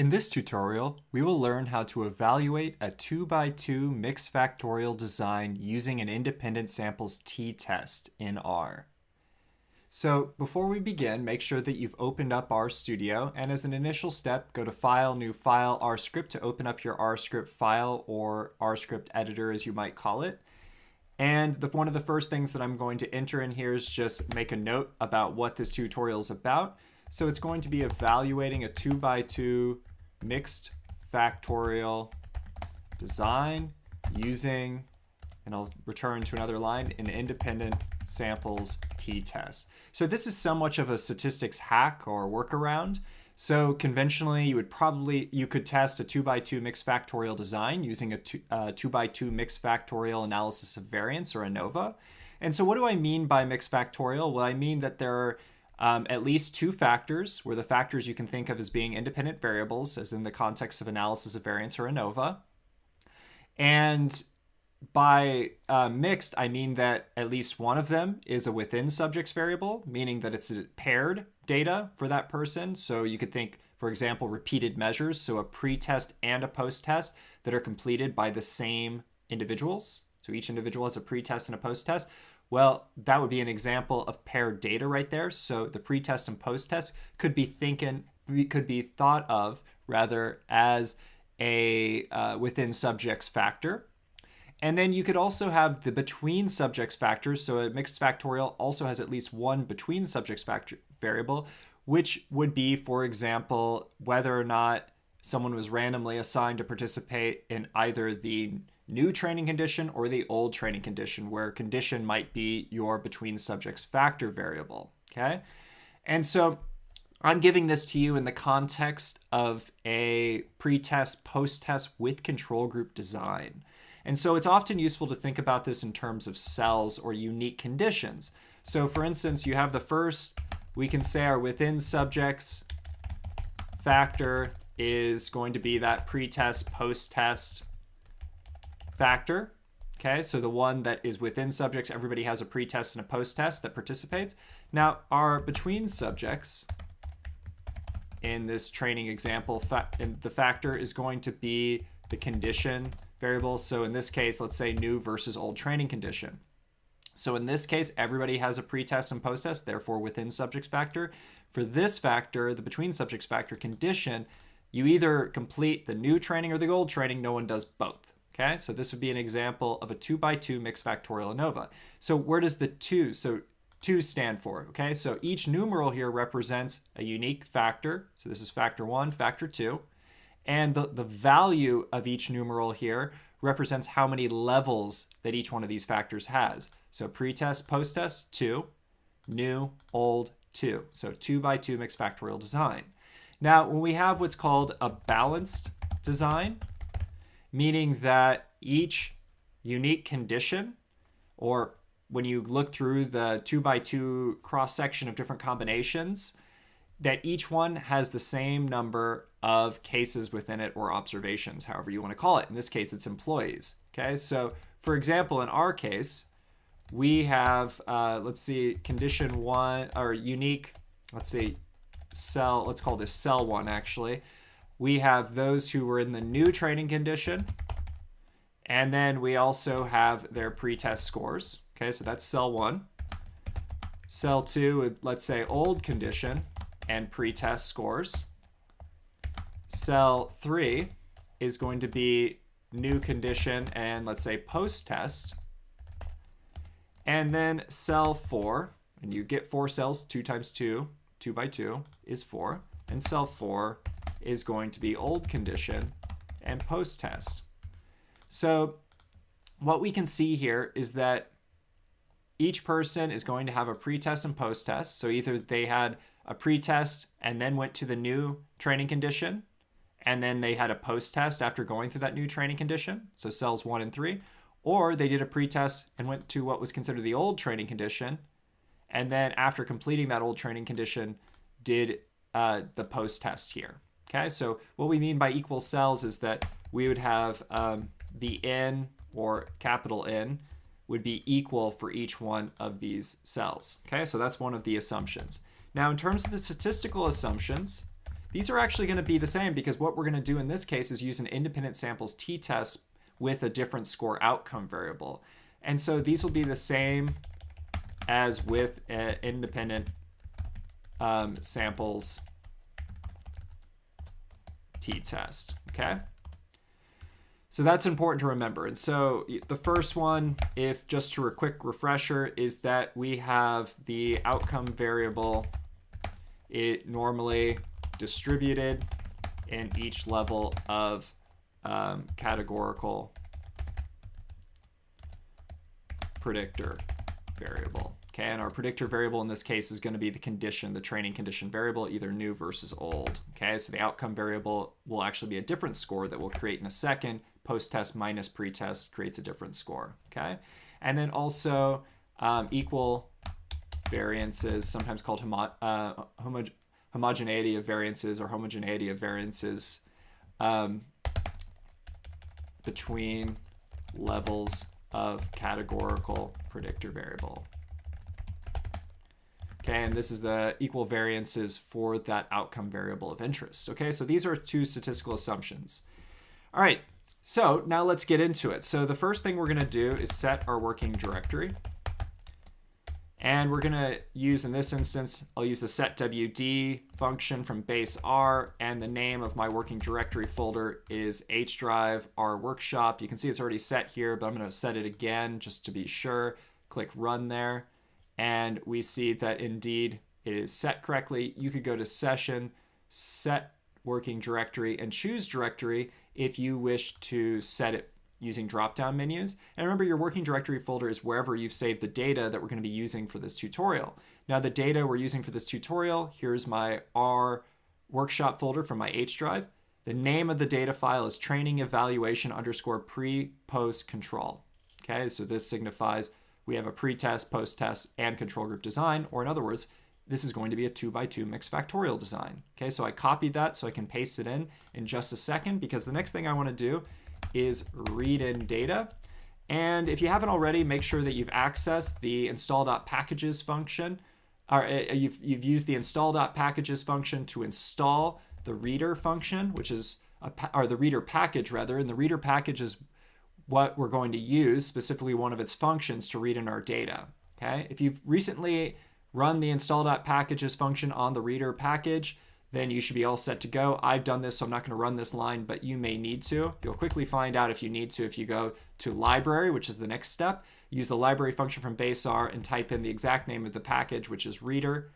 In this tutorial, we will learn how to evaluate a 2x2 mixed factorial design using an independent samples t-test in R. So before we begin, make sure that you've opened up RStudio, and as an initial step, go to File, New File, RScript to open up your RScript file or RScript editor as you might call it. And one of the first things that I'm going to enter in here is just make a note about what this tutorial is about. So it's going to be evaluating a 2x2 mixed factorial design using, and I'll return to another line, an independent samples t-test. So this is somewhat of a statistics hack or workaround. So conventionally, you could test a 2x2 mixed factorial design using a 2x2 mixed factorial analysis of variance, or Anova. And so what do I mean by mixed factorial? Well, I mean that there are at least two factors, where the factors you can think of as being independent variables, as in the context of analysis of variance or Anova. And by mixed, I mean that at least one of them is a within subjects variable, meaning that it's a paired data for that person. So you could think, for example, repeated measures, so a pre-test and a post-test that are completed by the same individuals. So each individual has a pre-test and a post-test. Well, that would be an example of paired data right there. So the pre-test and post-test could be thought of rather as a within subjects factor. And then you could also have the between subjects factors. So a mixed factorial also has at least one between subjects factor variable, which would be, for example, whether or not someone was randomly assigned to participate in either the new training condition or the old training condition, where condition might be your between subjects factor variable, okay? And so I'm giving this to you in the context of a pre-test, post-test with control group design. And so it's often useful to think about this in terms of cells or unique conditions. So for instance, you have the first, we can say our within subjects factor is going to be that pre-test, post-test factor. Okay, so the one that is within subjects, everybody has a pre-test and a post-test that participates. Now, our between subjects in this training example, the factor is going to be the condition variable. So in this case, let's say new versus old training condition. So in this case, everybody has a pre-test and post-test, therefore within subjects factor. For this factor, the between subjects factor condition, you either complete the new training or the old training. No one does both. Okay, so this would be an example of a 2x2 mixed factorial Anova. So where does the 2 stand for? Okay, so each numeral here represents a unique factor. So this is factor 1, factor 2. And the value of each numeral here represents how many levels that each one of these factors has. So pre-test, post-test, 2, new, old, 2. So 2x2 mixed factorial design. Now, when we have what's called a balanced design, meaning that each unique condition, or when you look through the 2x2 cross-section of different combinations, that each one has the same number of cases within it, or observations, however you want to call it. In this case, it's employees. Okay, so for example, in our case, we have, let's see, condition 1, or unique, let's see, cell, let's call this cell 1 actually. We have those who were in the new training condition, and then we also have their pre-test scores. Okay, so that's cell 1. Cell 2, let's say old condition and pre-test scores. Cell 3 is going to be new condition and, let's say, post-test. And then cell 4, and you get 4 cells, 2 times 2, 2x2 is 4. And cell 4 is going to be old condition and post-test. So what we can see here is that each person is going to have a pre-test and post-test. So either they had a pre-test and then went to the new training condition, and then they had a post-test after going through that new training condition, so cells 1 and 3, or they did a pre-test and went to what was considered the old training condition, and then after completing that old training condition, did the post-test here. Okay, so what we mean by equal cells is that we would have the N, or capital N, would be equal for each one of these cells. Okay, so that's one of the assumptions. Now, in terms of the statistical assumptions, these are actually going to be the same because what we're going to do in this case is use an independent samples t-test with a different score outcome variable. And so these will be the same as with an independent samples t-test, okay? So that's important to remember. And so the first one, if just to a quick refresher, is that we have the outcome variable, it normally distributed in each level of categorical predictor variable. Okay, and our predictor variable in this case is going to be the condition, the training condition variable, either new versus old. Okay, so the outcome variable will actually be a different score that we'll create in a second. Post-test minus pre-test creates a different score. Okay, and then also equal variances, sometimes called homogeneity of variances or homogeneity of variances between levels of categorical predictor variable. Okay, and this is the equal variances for that outcome variable of interest. Okay, so these are two statistical assumptions. All right, so now let's get into it. So the first thing we're going to do is set our working directory. And we're going to use, in this instance, I'll use the setwd function from base R, and the name of my working directory folder is hdrive R workshop. You can see it's already set here, but I'm going to set it again just to be sure. Click run there, and we see that indeed it is set correctly. You could go to session, set working directory, and choose directory if you wish to set it using drop-down menus. And remember, your working directory folder is wherever you've saved the data that we're going to be using for this tutorial. Now, the data we're using for this tutorial, here's my R workshop folder from my H drive. The name of the data file is training evaluation underscore pre-post control. Okay, so this signifies we have a pre-test, post-test, and control group design, or in other words, this is going to be a 2x2 mixed factorial design. Okay, so I copied that so I can paste it in just a second, because the next thing I want to do is read in data. And if you haven't already, make sure that you've accessed the install.packages function, or you've used the install.packages function to install the reader function, which is, or the reader package rather, and the reader package is what we're going to use, specifically one of its functions, to read in our data. Okay, if you've recently run the install.packages function on the reader package, then you should be all set to go. I've done this, so I'm not going to run this line, but you may need to. You'll quickly find out if you need to if you go to library, which is the next step. Use the library function from base R and type in the exact name of the package, which is reader.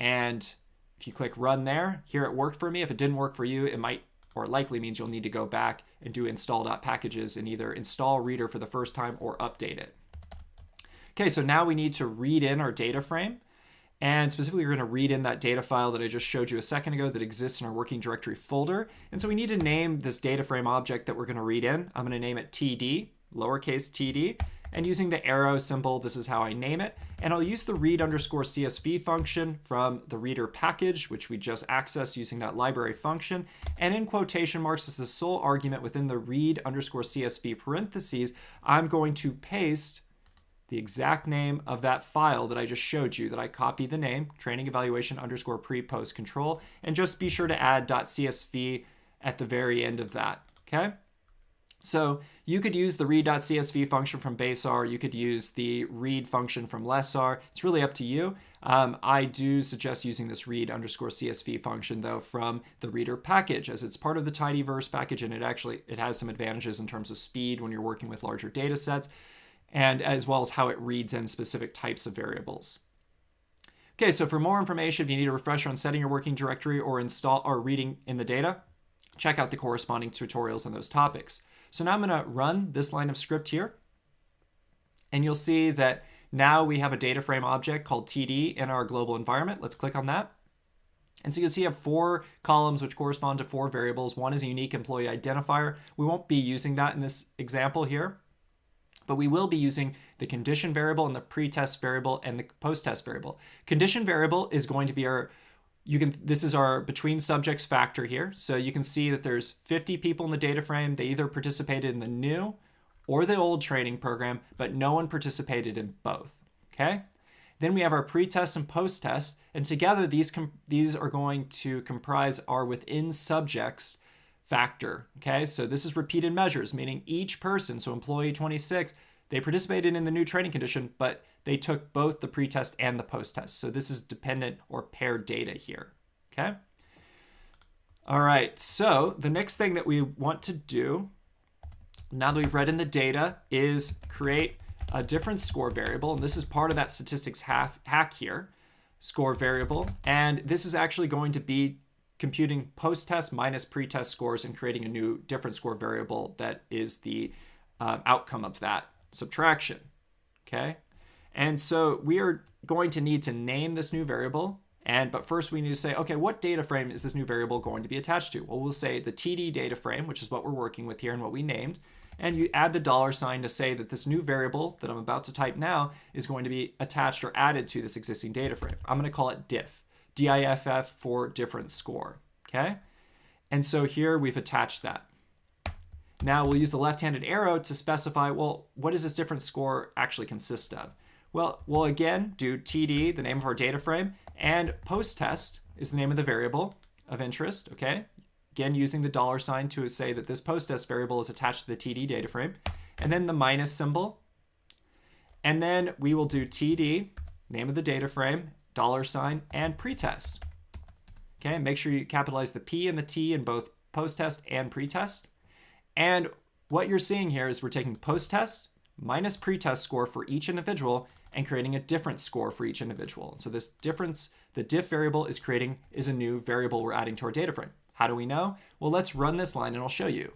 And if you click run there, here it worked for me. If it didn't work for you, it might or likely means you'll need to go back and do install.packages and either install reader for the first time or update it. Okay, so now we need to read in our data frame. And specifically, we're going to read in that data file that I just showed you a second ago that exists in our working directory folder. And so we need to name this data frame object that we're going to read in. I'm going to name it TD, lowercase td. And using the arrow symbol, this is how I name it. And I'll use the read underscore CSV function from the reader package, which we just accessed using that library function. And in quotation marks, as the sole argument within the read underscore CSV parentheses, I'm going to paste the exact name of that file that I just showed you, that I copied the name, training evaluation underscore pre-post control, and just be sure to add .csv at the very end of that, okay? So you could use the read.csv function from base R, you could use the read function from less R, it's really up to you. I do suggest using this read underscore CSV function though from the reader package, as it's part of the tidyverse package, and it has some advantages in terms of speed when you're working with larger data sets, and as well as how it reads in specific types of variables. Okay, so for more information, if you need a refresher on setting your working directory or reading in the data, check out the corresponding tutorials on those topics. So now I'm going to run this line of script here, and you'll see that now we have a data frame object called TD in our global environment. Let's click on that. And so you can see you have 4 columns which correspond to 4 variables. One is a unique employee identifier. We won't be using that in this example here, but we will be using the condition variable and the pre-test variable and the post-test variable. Condition variable is going to be this is our between subjects factor here. So you can see that there's 50 people in the data frame. They either participated in the new or the old training program, but no one participated in both, okay? Then we have our pretest and post-test, and together these are going to comprise our within subjects factor. Okay, so this is repeated measures, meaning each person, so employee 26, they participated in the new training condition, but they took both the pretest and the post-test. So this is dependent or paired data here. Okay. All right, so the next thing that we want to do, now that we've read in the data, is create a difference score variable. And this is part of that statistics hack here, score variable. And this is actually going to be computing post-test minus pre-test scores and creating a new difference score variable that is the outcome of that subtraction. Okay. And so we are going to need to name this new variable. But first we need to say, okay, what data frame is this new variable going to be attached to? Well, we'll say the TD data frame, which is what we're working with here and what we named. And you add the $sign to say that this new variable that I'm about to type now is going to be attached or added to this existing data frame. I'm going to call it diff, DIFF for difference score. Okay. And so here we've attached that. Now we'll use the left-handed arrow to specify, well, what does this difference score actually consist of? Well, we'll again do TD, the name of our data frame, and post-test is the name of the variable of interest, okay? Again, using the $sign to say that this post-test variable is attached to the TD data frame, and then the minus symbol. And then we will do TD, name of the data frame, $sign, and pretest. Okay, make sure you capitalize the P and the T in both post-test and pretest. And what you're seeing here is we're taking post-test minus pretest score for each individual and creating a difference score for each individual. So this difference, the diff variable is a new variable we're adding to our data frame. How do we know? Well, let's run this line and I'll show you.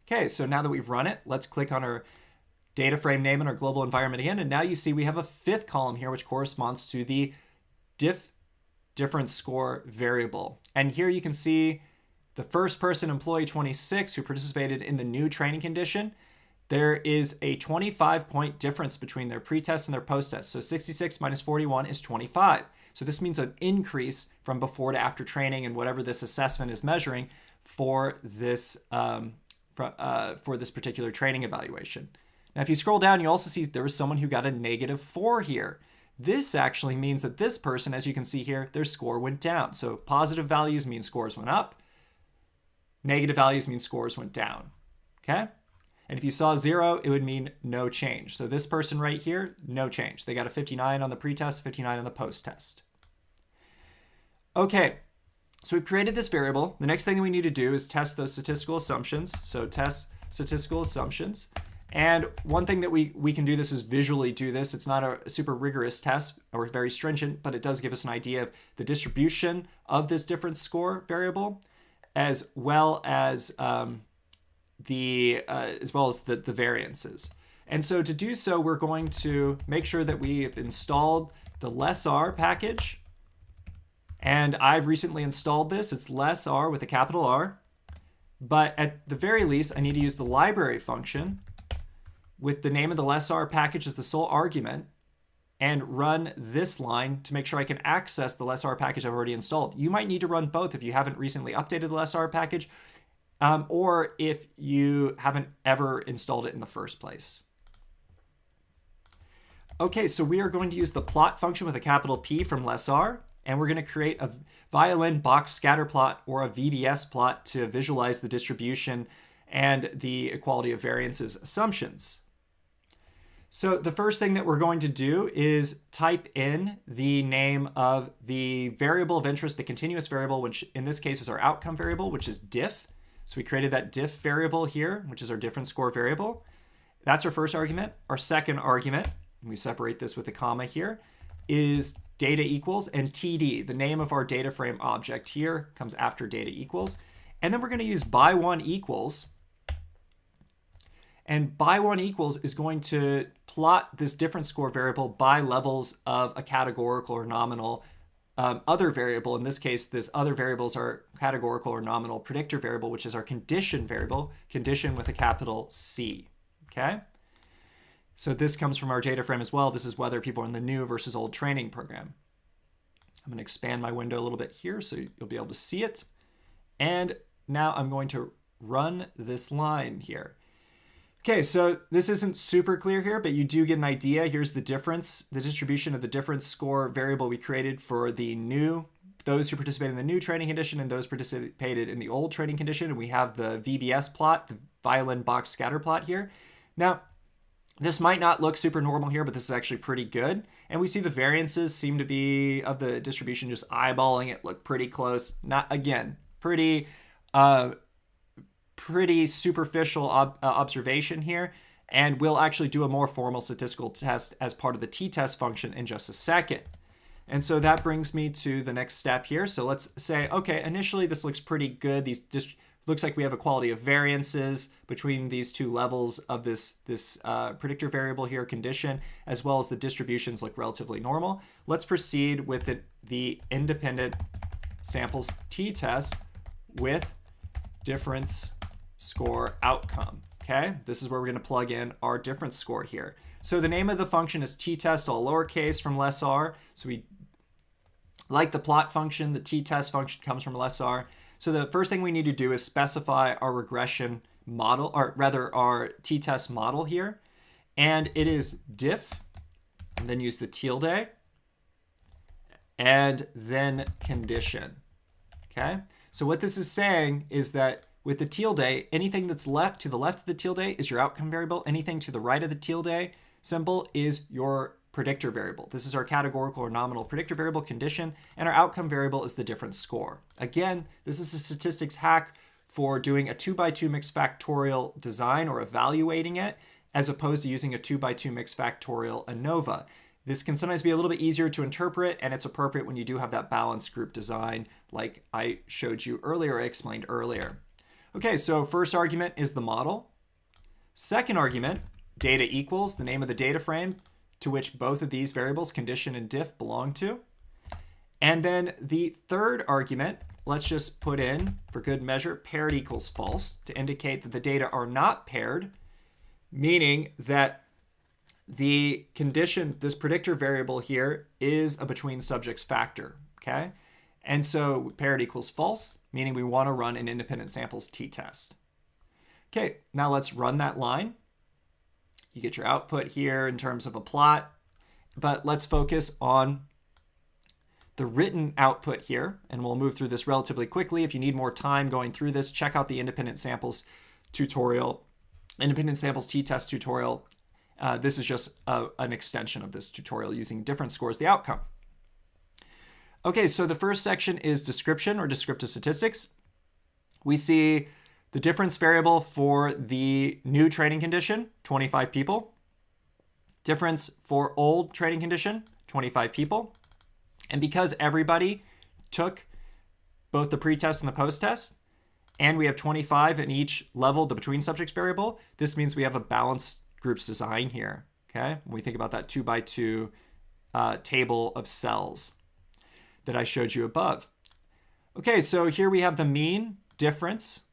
Okay, so now that we've run it, let's click on our data frame name and our global environment again. And now you see we have a fifth column here, which corresponds to the difference score variable. And here you can see the first person, employee 26, who participated in the new training condition, there is a 25-point difference between their pretest and their post-test. So 66 minus 41 is 25. So this means an increase from before to after training and whatever this assessment is measuring for this particular training evaluation. Now, if you scroll down, you also see there was someone who got a -4 here. This actually means that this person, as you can see here, their score went down. So positive values mean scores went up. Negative values mean scores went down, okay? And if you saw 0, it would mean no change. So this person right here, no change. They got a 59 on the pretest, 59 on the post-test. Okay, so we've created this variable. The next thing that we need to do is test those statistical assumptions. So test statistical assumptions. And one thing that we can do this is visually do this. It's not a super rigorous test or very stringent, but it does give us an idea of the distribution of this difference score variable, as well as the variances. And so to do so, we're going to make sure that we've installed the lessr package. And I've recently installed this. It's lessr with a capital R. But at the very least, I need to use the library function with the name of the lessr package as the sole argument and run this line to make sure I can access the lessr package I've already installed. You might need to run both if you haven't recently updated the lessr package or if you haven't ever installed it in the first place. Okay, so we are going to use the plot function with a capital P from lessr, and we're going to create a Violin box scatter plot or a VBS plot to visualize the distribution and the equality of variances assumptions. So the first thing that we're going to do is type in the name of the variable of interest, the continuous variable, which in this case is our outcome variable, which is diff. So we created that diff variable here, which is our difference score variable. That's our first argument. Our second argument, and we separate this with a comma here, is data equals, and TD, the name of our data frame object here, comes after data equals. And then we're going to use by one equals. And by one equals is going to plot this difference score variable by levels of a categorical or nominal other variable. In this case, this other variable is our categorical or nominal predictor variable, which is our condition variable, condition with a capital C. Okay? So this comes from our data frame as well. This is whether people are in the new versus old training program. I'm going to expand my window a little bit here so you'll be able to see it. And now I'm going to run this line here. Okay, so this isn't super clear here, but you do get an idea. Here's the difference, the distribution of the difference score variable we created for those who participated in the new training condition and those participated in the old training condition. And we have the VBS plot, the Violin box scatter plot here. Now, this might not look super normal here, but this is actually pretty good. And we see the variances seem to be of the distribution, just eyeballing it, look pretty close. Not, again, pretty superficial observation here. And we'll actually do a more formal statistical test as part of the t-test function in just a second. And so that brings me to the next step here. So let's say, okay, initially this looks pretty good. Looks like we have equality of variances between these two levels of this predictor variable here condition, as well as the distributions look relatively normal. Let's proceed with the independent samples t-test with difference score outcome. Okay, this is where we're going to plug in our difference score here. So the name of the function is t-test, all lowercase from less r. So we, like the plot function, the t-test function comes from less r. So the first thing we need to do is specify our regression model, or rather our t-test model here. And it is diff, and then use the tilde, and then condition. Okay, so what this is saying is that with the tilde, anything that's left to the left of the tilde is your outcome variable. Anything to the right of the tilde symbol is your predictor variable. This is our categorical or nominal predictor variable condition, and our outcome variable is the difference score. Again, this is a statistics hack for doing a 2x2 mixed factorial design or evaluating it, as opposed to using a 2x2 mixed factorial Anova. This can sometimes be a little bit easier to interpret, and it's appropriate when you do have that balanced group design like I showed you earlier, I explained earlier. Okay, so first argument is the model. Second argument, data equals the name of the data frame to which both of these variables, condition and diff, belong to. And then the third argument, let's just put in, for good measure, paired equals false to indicate that the data are not paired, meaning that the condition, this predictor variable here, is a between subjects factor, okay? And so paired equals false, meaning we want to run an independent samples t-test. Okay, now let's run that line. You get your output here in terms of a plot, but let's focus on the written output here, and we'll move through this relatively quickly. If you need more time going through this, check out the independent samples tutorial, independent samples t-test tutorial. This is just an extension of this tutorial using different scores, the outcome. Okay, so the first section is description or descriptive statistics. We see the difference variable for the new training condition, 25 people. Difference for old training condition, 25 people. And because everybody took both the pretest and the post-test, and we have 25 in each level, the between subjects variable, this means we have a balanced groups design here, okay? When we think about that 2x2 table of cells that I showed you above. Okay, so here we have the mean difference.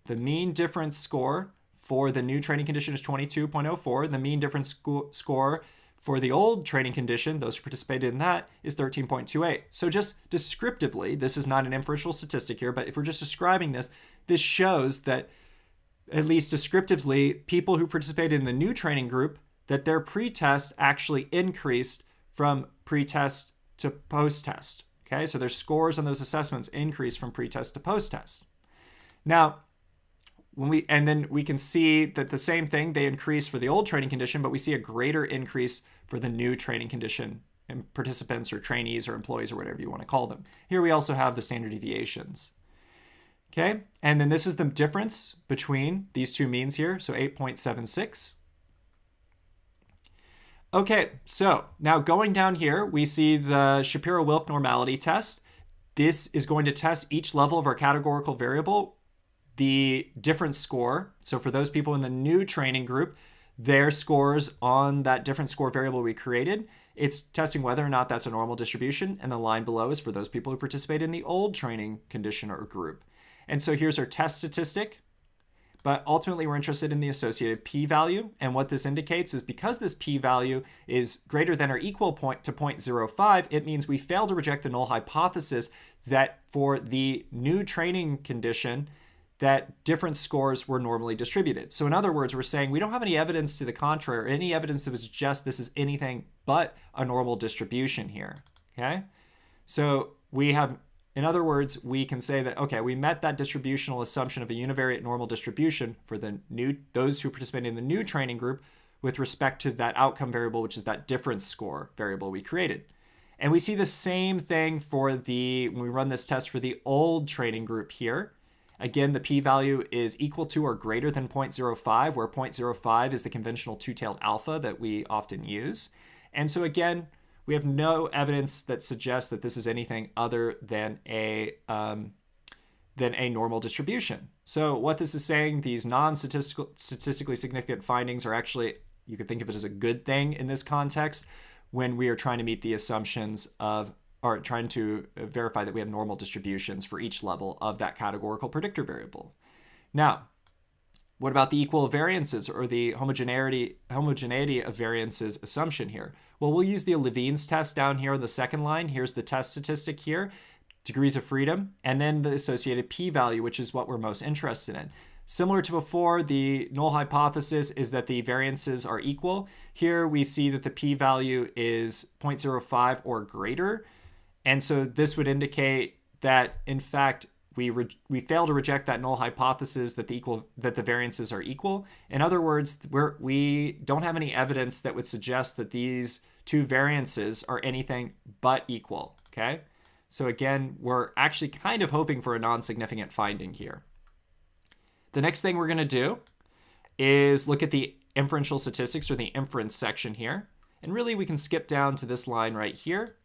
The mean difference score for the new training condition is 22.04. The mean difference score for the old training condition, those who participated in that, is 13.28. So just descriptively, this is not an inferential statistic here, but if we're just describing this, this shows that, at least descriptively, people who participated in the new training group, that their pretest actually increased from pretest to post-test. Okay, so their scores on those assessments increased from pretest to post-test. Now, then we can see that the same thing, they increase for the old training condition, but we see a greater increase for the new training condition and participants or trainees or employees or whatever you want to call them. Here we also have the standard deviations. Okay, and then this is the difference between these two means here, so 8.76. Okay, so now going down here, we see the Shapiro-Wilk normality test. This is going to test each level of our categorical variable, the difference score. So for those people in the new training group, their scores on that difference score variable we created, it's testing whether or not that's a normal distribution. And the line below is for those people who participate in the old training condition or group. And so here's our test statistic. But ultimately, we're interested in the associated p-value. And what this indicates is because this p-value is greater than or equal to 0.05, it means we fail to reject the null hypothesis that for the new training condition, that different scores were normally distributed. So in other words, we're saying we don't have any evidence to the contrary or any evidence that would suggest this is anything but a normal distribution here, okay? So we have, in other words, we can say that, okay, we met that distributional assumption of a univariate normal distribution for those who participated in the new training group with respect to that outcome variable, which is that difference score variable we created. And we see the same thing when we run this test for the old training group here. Again, the p-value is equal to or greater than 0.05, where 0.05 is the conventional two-tailed alpha that we often use. And so again, we have no evidence that suggests that this is anything other than a normal distribution. So what this is saying, these statistically significant findings are actually, you could think of it as a good thing in this context when we are trying to meet the assumptions of, or trying to verify that we have normal distributions for each level of that categorical predictor variable. Now, what about the equal variances or the homogeneity of variances assumption here? Well, we'll use the Levine's test down here on the second line. Here's the test statistic here, degrees of freedom, and then the associated p-value, which is what we're most interested in. Similar to before, the null hypothesis is that the variances are equal. Here we see that the p-value is 0.05 or greater. And so this would indicate that, in fact, we fail to reject that null hypothesis that the variances are equal. In other words, we don't have any evidence that would suggest that these two variances are anything but equal, okay? So again, we're actually kind of hoping for a non-significant finding here. The next thing we're going to do is look at the inferential statistics, or the inference section here. And really, we can skip down to this line right here.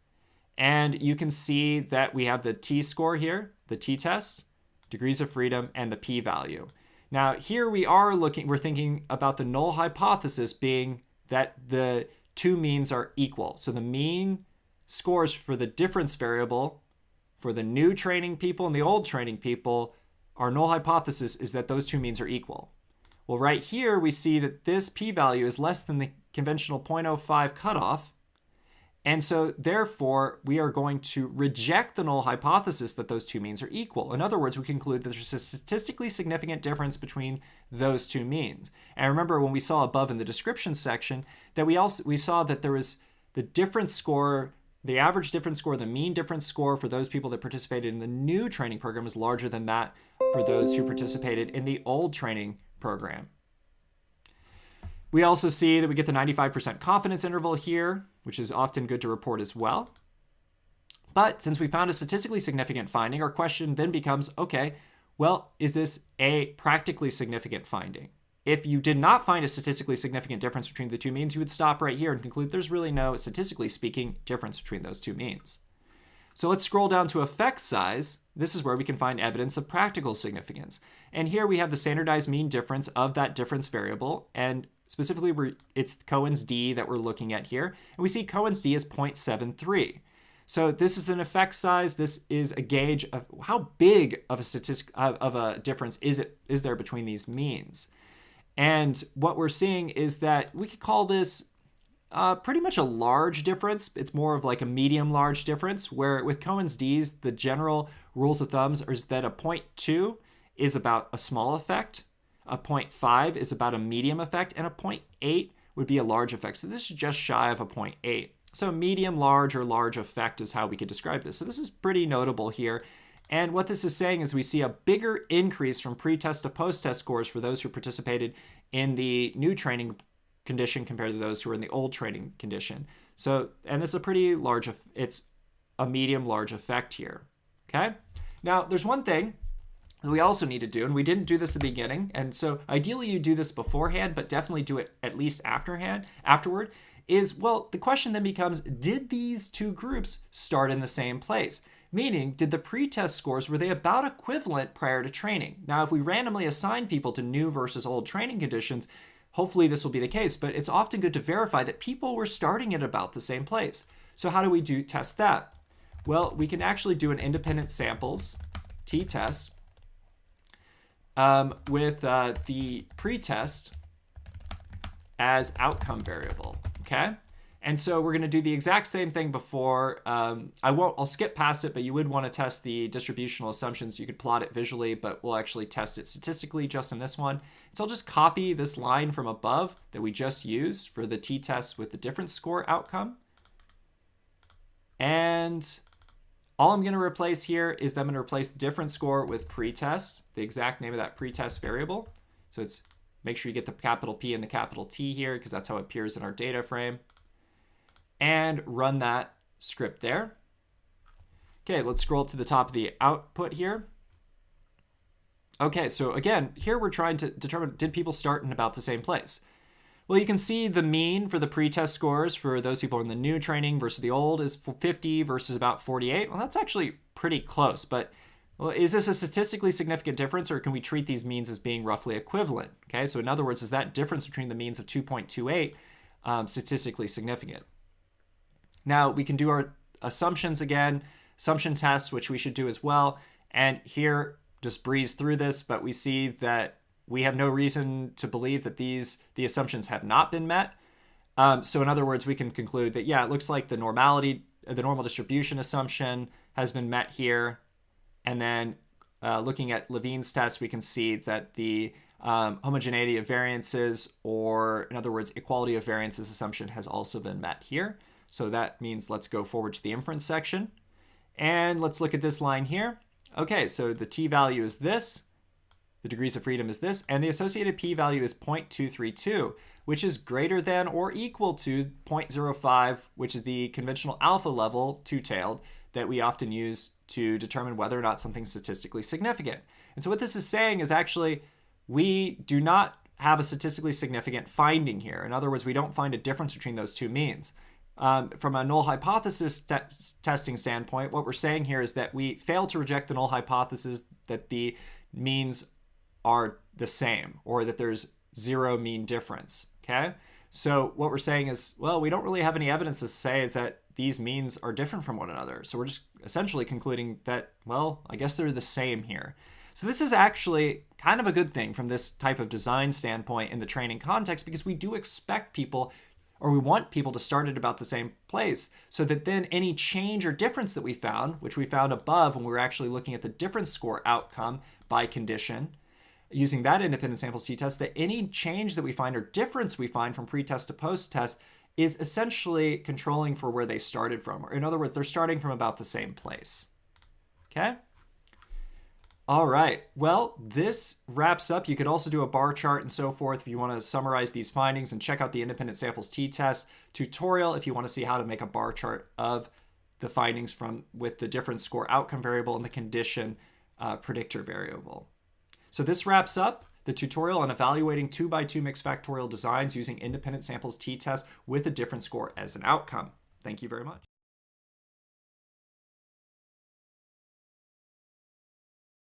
And you can see that we have the t-score here, the t-test, degrees of freedom, and the p-value. Now, here we're thinking about the null hypothesis being that the two means are equal. So the mean scores for the difference variable for the new training people and the old training people, our null hypothesis is that those two means are equal. Well, right here, we see that this p-value is less than the conventional 0.05 cutoff. And so therefore, we are going to reject the null hypothesis that those two means are equal. In other words, we conclude that there's a statistically significant difference between those two means. And remember, when we saw above in the description section, that we saw that there was the difference score, the average difference score, the mean difference score for those people that participated in the new training program is larger than that for those who participated in the old training program. We also see that we get the 95% confidence interval here, which is often good to report as well. But since we found a statistically significant finding, our question then becomes, okay, well, is this a practically significant finding? If you did not find a statistically significant difference between the two means, you would stop right here and conclude there's really no, statistically speaking, difference between those two means. So let's scroll down to effect size. This is where we can find evidence of practical significance. And here we have the standardized mean difference of that difference variable, and specifically, it's Cohen's d that we're looking at here. And we see Cohen's d is 0.73. So this is an effect size. This is a gauge of how big of a difference is there between these means. And what we're seeing is that we could call this pretty much a large difference. It's more of like a medium large difference, where with Cohen's d's, the general rules of thumbs is that a 0.2 is about a small effect. A 0.5 is about a medium effect, and a 0.8 would be a large effect. So this is just shy of a 0.8. So medium, large, or large effect is how we could describe this. So this is pretty notable here. And what this is saying is we see a bigger increase from pre-test to post-test scores for those who participated in the new training condition compared to those who were in the old training condition. So, and it's a pretty large, it's a medium, large effect here, okay? Now, there's one thing we also need to do, and we didn't do this at the beginning, and so ideally you do this beforehand, but definitely do it at least afterward, is, well, the question then becomes, did these two groups start in the same place? Meaning, did the pre-test scores, were they about equivalent prior to training? Now, if we randomly assign people to new versus old training conditions, hopefully this will be the case, but it's often good to verify that people were starting at about the same place. So how do we test that? Well, we can actually do an independent samples t-test with the pretest as outcome variable, okay? And so we're going to do the exact same thing before. I'll skip past it, but you would want to test the distributional assumptions. You could plot it visually, but we'll actually test it statistically just in this one. So I'll just copy this line from above that we just used for the t-test with the difference score outcome. And all I'm going to replace here is I'm going to replace difference score with pretest, the exact name of that pretest variable. So it's make sure you get the capital P and the capital T here because that's how it appears in our data frame. And run that script there. Okay, let's scroll up to the top of the output here. Okay, so again, here we're trying to determine, did people start in about the same place? Well, you can see the mean for the pretest scores for those people in the new training versus the old is 50 versus about 48. Well, that's actually pretty close, but well, is this a statistically significant difference, or can we treat these means as being roughly equivalent? Okay, so in other words, is that difference between the means of 2.28 statistically significant? Now we can do our assumptions again, assumption tests, which we should do as well. And here, just breeze through this, but we see that we have no reason to believe that the assumptions have not been met. So in other words, we can conclude that, yeah, it looks like the normal distribution assumption has been met here. And then looking at Levine's test, we can see that the homogeneity of variances, or in other words, equality of variances assumption has also been met here. So that means let's go forward to the inference section. And let's look at this line here. Okay, so the t-value is this, the degrees of freedom is this, and the associated p-value is 0.232, which is greater than or equal to 0.05, which is the conventional alpha level, two-tailed, that we often use to determine whether or not something's statistically significant. And so what this is saying is actually we do not have a statistically significant finding here. In other words, we don't find a difference between those two means. From a null hypothesis testing standpoint, what we're saying here is that we fail to reject the null hypothesis that the means are the same, or that there's zero mean difference. Okay, so what we're saying is, well, we don't really have any evidence to say that these means are different from one another. So we're just essentially concluding that, well, I guess they're the same here. So this is actually kind of a good thing from this type of design standpoint in the training context, because we do expect people, or we want people to start at about the same place, so that then any change or difference that we found, which we found above when we were actually looking at the difference score outcome by condition, using that independent samples t-test, that any change that we find or difference we find from pre-test to post-test is essentially controlling for where they started from. Or in other words, they're starting from about the same place. Okay? All right, well, this wraps up. You could also do a bar chart and so forth if you want to summarize these findings, and check out the independent samples t-test tutorial if you want to see how to make a bar chart of the findings with the difference score outcome variable and the condition predictor variable. So this wraps up the tutorial on evaluating 2x2 mixed factorial designs using independent samples t-test with a difference score as an outcome. Thank you very much.